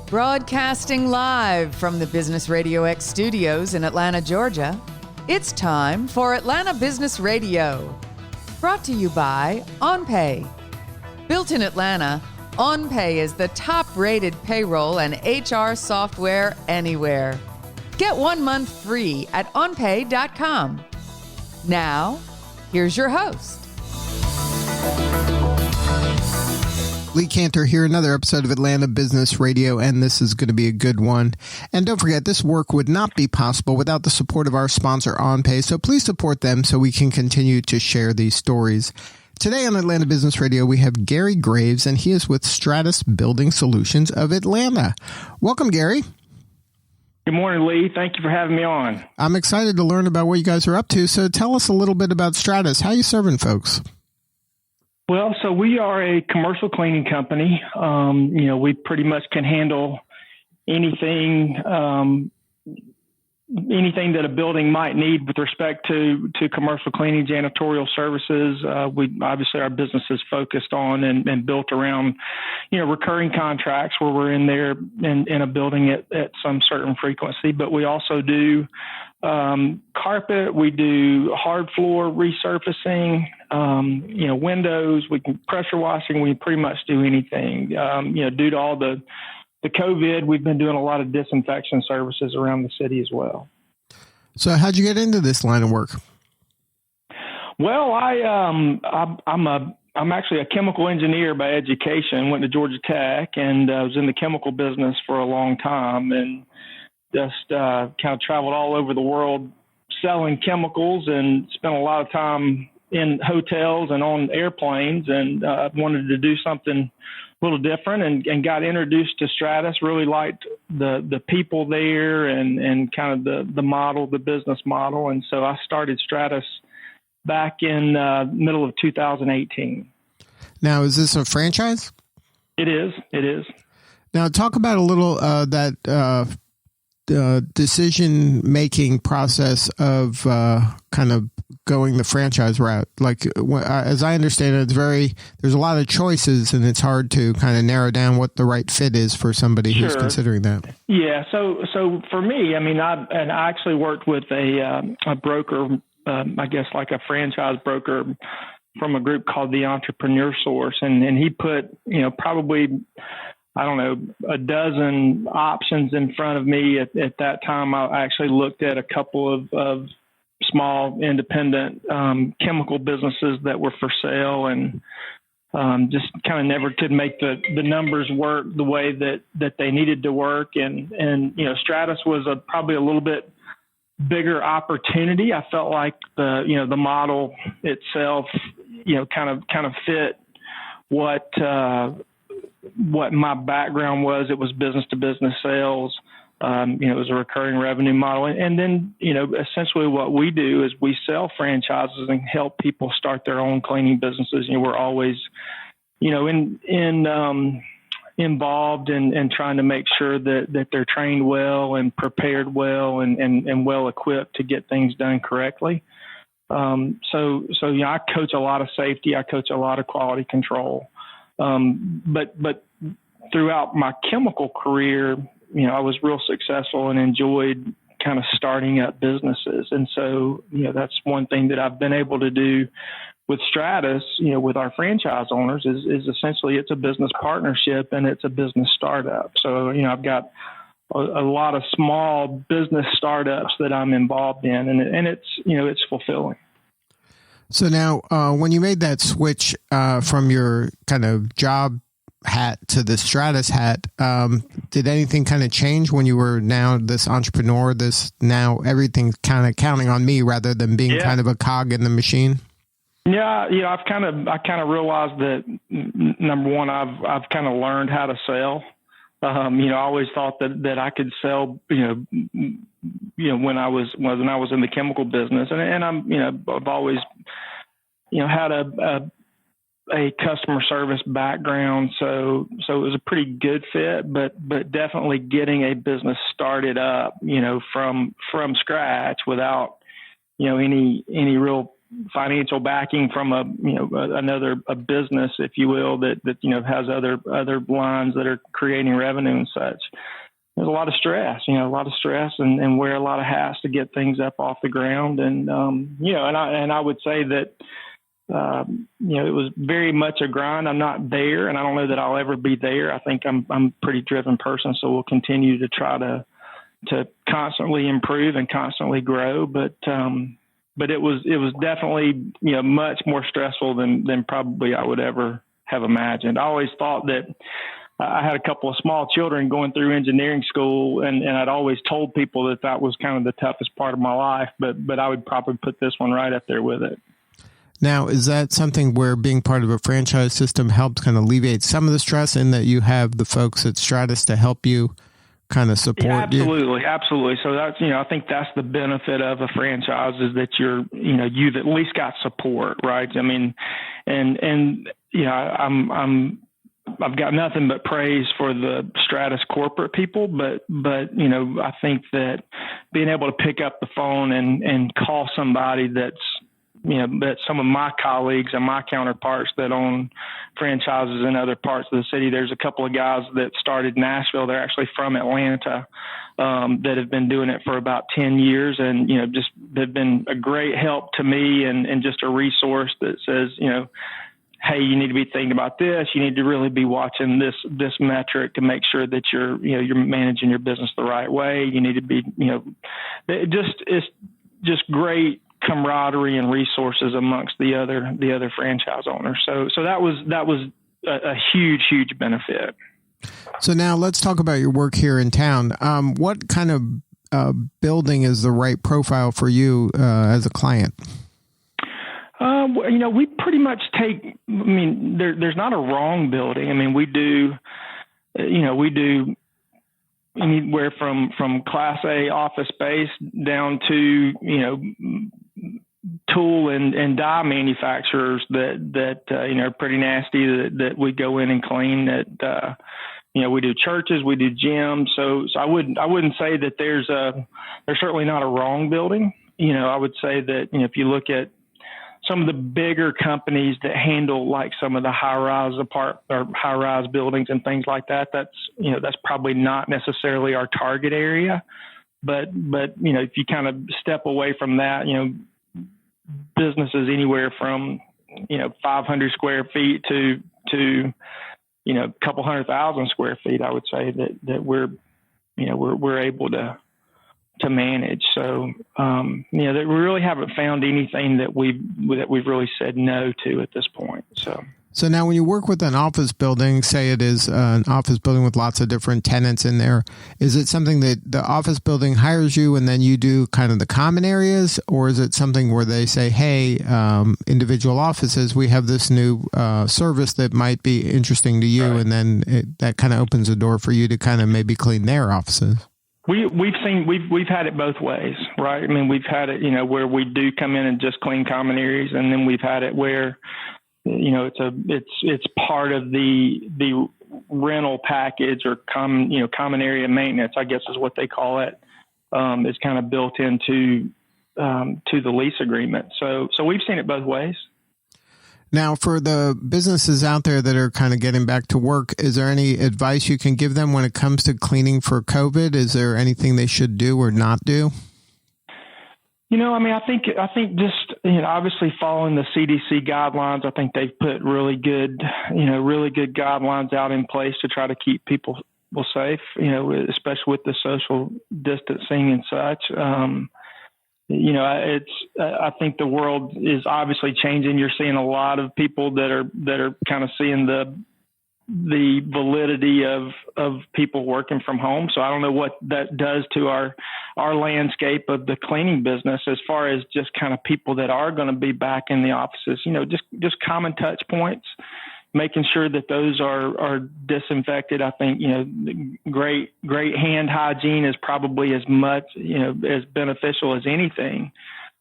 Broadcasting live from the Business RadioX studios in Atlanta, Georgia, it's time for Atlanta Business Radio. Brought to you by OnPay. Built in Atlanta, OnPay is the top-rated payroll and HR software anywhere. Get 1 month free at onpay.com. Now, here's your host. Lee Cantor here, another episode of Atlanta Business Radio, and this is going to be a good one. And don't forget, this work would not be possible without the support of our sponsor, OnPay, so please support them so we can continue to share these stories. Today on Atlanta Business Radio, we have Gary Graves, and he is with Stratus Building Solutions of Atlanta. Welcome, Gary. Good morning, Lee. Thank you for having me on. I'm excited to learn about what you guys are up to, so tell us a little bit about Stratus. How are you serving folks? Well, so we are a commercial cleaning company. We pretty much can handle anything that a building might need with respect to commercial cleaning, janitorial services. Obviously our business is focused on and built around, recurring contracts where we're in there in a building at some certain frequency, but we also do carpet, we do hard floor resurfacing, windows, we can pressure washing, we pretty much do anything. Due to all the COVID, we've been doing a lot of disinfection services around the city as well. So how'd you get into this line of work? Well, I'm actually a chemical engineer by education, went to Georgia Tech, and was in the chemical business for a long time, and just kind of traveled all over the world selling chemicals and spent a lot of time in hotels and on airplanes, and wanted to do something a little different and got introduced to Stratus, really liked the people there and kind of the model, the business model. And so I started Stratus back in middle of 2018. Now, is this a franchise? It is. Now, talk about a little that decision-making process of kind of going the franchise route. Like, as I understand it, there's a lot of choices, and it's hard to kind of narrow down what the right fit is for somebody who's considering that. Yeah. So for me, I actually worked with a broker, I guess like a franchise broker from a group called the Entrepreneur Source, and he put, probably, I don't know, a dozen options in front of me at that time. I actually looked at a couple of small independent chemical businesses that were for sale, and just kind of never could make the numbers work the way that they needed to work. And Stratus was probably a little bit bigger opportunity. I felt like the model itself, kind of fit what my background was. It was business to business sales. It was a recurring revenue model. And then, essentially what we do is we sell franchises and help people start their own cleaning businesses. We're always, involved in trying to make sure that they're trained well and prepared well and well equipped to get things done correctly. So I coach a lot of safety. I coach a lot of quality control. But throughout my chemical career, I was real successful and enjoyed kind of starting up businesses. And so, that's one thing that I've been able to do with Stratus, with our franchise owners is essentially it's a business partnership and it's a business startup. So, I've got a lot of small business startups that I'm involved in, and it's fulfilling. So now, when you made that switch from your kind of job hat to the Stratus hat, did anything kind of change when you were now this entrepreneur, now everything's kind of counting on me rather than being kind of a cog in the machine? Yeah. I kind of realized that number one, I've kind of learned how to sell. I always thought that I could sell, when I was in the chemical business, and I've always, had a customer service background. So it was a pretty good fit, but definitely getting a business started up, from scratch without, any real financial backing from another business, if you will, that has other lines that are creating revenue and such. There's a lot of stress, and wear a lot of hats to get things up off the ground. And, I would say that, it was very much a grind. I'm not there, and I don't know that I'll ever be there. I think I'm a pretty driven person, so we'll continue to try to constantly improve and constantly grow. But it was definitely, much more stressful than probably I would ever have imagined. I always thought that I had a couple of small children going through engineering school, and I'd always told people that was kind of the toughest part of my life, but I would probably put this one right up there with it. Now, is that something where being part of a franchise system helps kind of alleviate some of the stress in that you have the folks at Stratus to help you kind of support you? Absolutely. So that's, I think that's the benefit of a franchise, is that you've at least got support, right? I mean, and I've got nothing but praise for the Stratus corporate people, but I think that being able to pick up the phone and call somebody that some of my colleagues and my counterparts that own franchises in other parts of the city. There's a couple of guys that started in Nashville. They're actually from Atlanta, that have been doing it for about 10 years. And, just they've been a great help to me and just a resource that says, hey, you need to be thinking about this. You need to really be watching this metric to make sure that you're managing your business the right way. You need to be, it's just great camaraderie and resources amongst the other franchise owners. So that was a huge benefit. So now let's talk about your work here in town. What kind of building is the right profile for you as a client? We pretty much take, there's not a wrong building. I mean, we do anywhere from Class A office space down to, tool and die manufacturers that are pretty nasty that we go in and clean. That we do churches, we do gyms. So I wouldn't say that there's certainly not a wrong building. I would say that if you look at some of the bigger companies that handle like some of the high-rise buildings and things like that, that's probably not necessarily our target area. But if you kind of step away from that, businesses anywhere from 500 square feet to a couple 100,000 square feet, I would say that we're able to manage. So that we really haven't found anything that we've really said no to at this point. So now when you work with an office building, say it is an office building with lots of different tenants in there, is it something that the office building hires you and then you do kind of the common areas, or is it something where they say, hey, individual offices, we have this new service that might be interesting to you, right, and then that kind of opens the door for you to kind of maybe clean their offices? We've had it both ways, right? I mean, we've had it, where we do come in and just clean common areas, and then we've had it where it's part of the rental package or common area maintenance, I guess is what they call it. It's kind of built into to the lease agreement. So we've seen it both ways. Now, for the businesses out there that are kind of getting back to work, is there any advice you can give them when it comes to cleaning for COVID? Is there anything they should do or not do? I think just, obviously following the CDC guidelines, I think they've put really good guidelines out in place to try to keep people safe, especially with the social distancing and such. I think the world is obviously changing. You're seeing a lot of people that are kind of seeing the validity of people working from home. So I don't know what that does to our landscape of the cleaning business as far as just kind of people that are going to be back in the offices, just common touch points, making sure that those are disinfected. I think, great hand hygiene is probably as much, as beneficial as anything,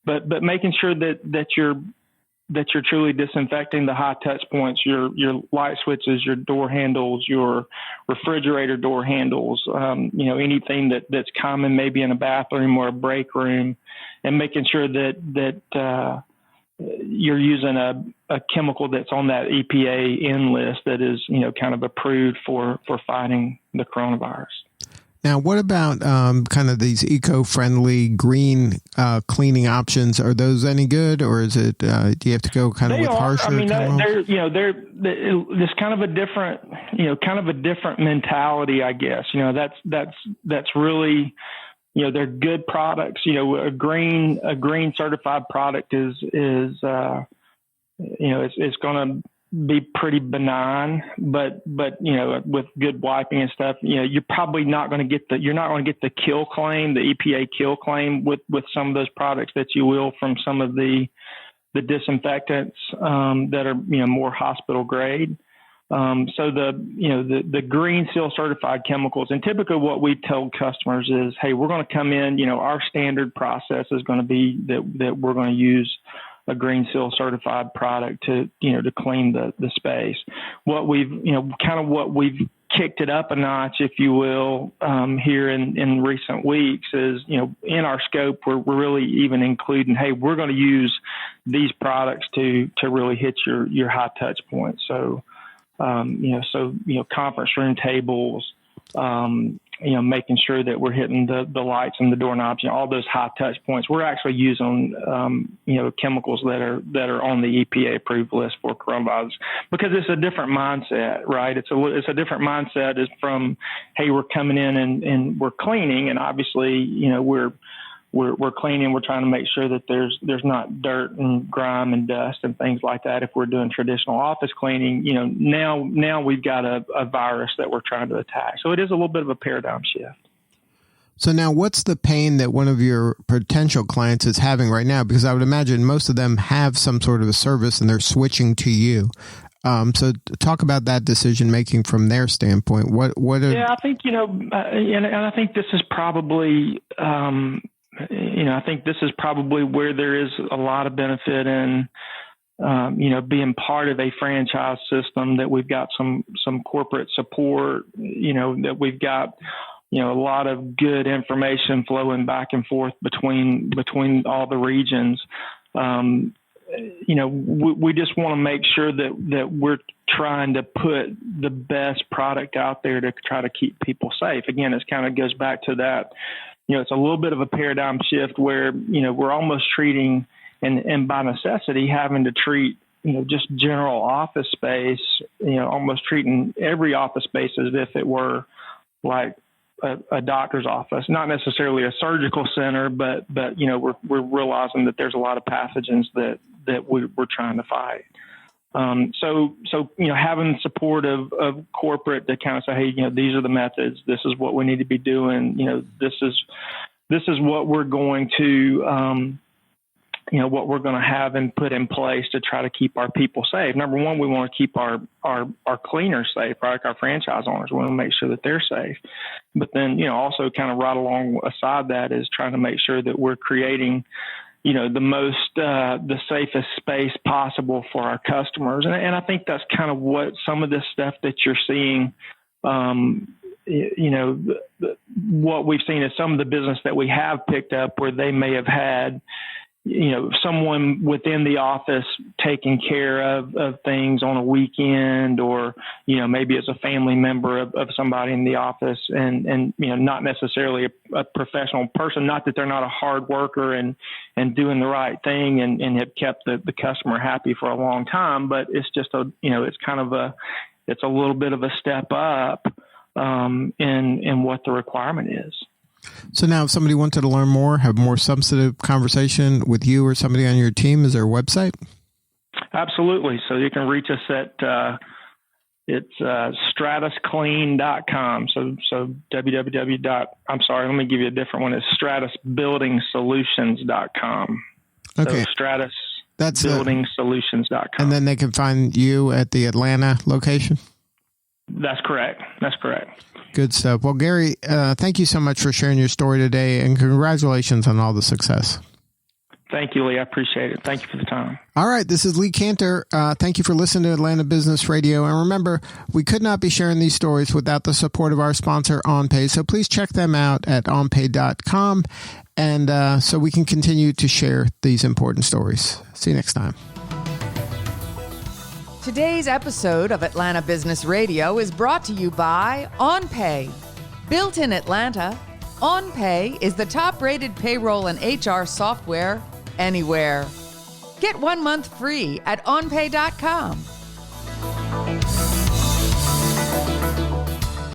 but making sure that you're truly disinfecting the high touch points, your light switches, your door handles, your refrigerator door handles, anything that's common maybe in a bathroom or a break room, and making sure that you're using a chemical that's on that EPA N list that is, kind of approved for fighting the coronavirus. Now, what about kind of these eco-friendly green cleaning options? Are those any good, or is it? Do you have to go kind of with harsher? I mean, there's kind of a different mentality, I guess. That's really, they're good products. A green certified product is it's going to be pretty benign, but with good wiping and stuff, you're probably not going to get the kill claim, the EPA kill claim with some of those products that you will from some of the disinfectants that are more hospital grade. So the green seal certified chemicals, and typically what we've told customers is, hey, we're going to come in, our standard process is going to be that we're going to use a green seal certified product to clean the space. What we've kicked it up a notch, if you will, here in recent weeks is, in our scope, we're really even including, hey, we're going to use these products to really hit your high touch points. So, conference room tables, making sure that we're hitting the lights and the doorknobs, all those high touch points. We're actually using, chemicals that are on the EPA approved list for coronavirus, because it's a different mindset, right? It's a different mindset is from, hey, we're coming in and we're cleaning, and obviously, we're cleaning. We're trying to make sure that there's not dirt and grime and dust and things like that. If we're doing traditional office cleaning, now we've got a virus that we're trying to attack. So it is a little bit of a paradigm shift. So now what's the pain that one of your potential clients is having right now? Because I would imagine most of them have some sort of a service and they're switching to you. So talk about that decision making from their standpoint. I think, and I think this is probably, I think this is probably where there is a lot of benefit in, being part of a franchise system, that we've got some corporate support, that we've got, a lot of good information flowing back and forth between all the regions. We just want to make sure that we're trying to put the best product out there to try to keep people safe. Again, it kind of goes back to that. It's a little bit of a paradigm shift where, we're almost treating, and by necessity, having to treat, just general office space, almost treating every office space as if it were like a doctor's office, not necessarily a surgical center, but we're realizing that there's a lot of pathogens that we're trying to fight. So having support of corporate to kind of say, hey, these are the methods. This is what we need to be doing. This is what we're going to, what we're going to have and put in place to try to keep our people safe. Number one, we want to keep our cleaners safe, right? Our franchise owners. We want to make sure that they're safe. But then, also kind of right alongside that is trying to make sure that we're creating, the safest space possible for our customers. And I think that's kind of what some of this stuff that you're seeing, what we've seen is some of the business that we have picked up where they may have had, someone within the office taking care of things on a weekend, or, maybe it's a family member of somebody in the office and not necessarily a professional person, not that they're not a hard worker and doing the right thing and have kept the customer happy for a long time, but it's just it's a little bit of a step up in what the requirement is. So now if somebody wanted to learn more, have a more substantive conversation with you or somebody on your team, is there a website? Absolutely. So you can reach us at, it's stratusclean.com. So I'm sorry, let me give you a different one. It's stratusbuildingsolutions.com. Okay. So stratusbuildingsolutions.com. And then they can find you at the Atlanta location? That's correct. Good stuff. Well, Gary, thank you so much for sharing your story today, and congratulations on all the success. Thank you, Lee. I appreciate it. Thank you for the time. All right. This is Lee Cantor. Thank you for listening to Atlanta Business Radio. And remember, we could not be sharing these stories without the support of our sponsor, OnPay. So please check them out at onpay.com. And so we can continue to share these important stories. See you next time. Today's episode of Atlanta Business Radio is brought to you by OnPay. Built in Atlanta, OnPay is the top-rated payroll and HR software anywhere. Get 1 month free at onpay.com.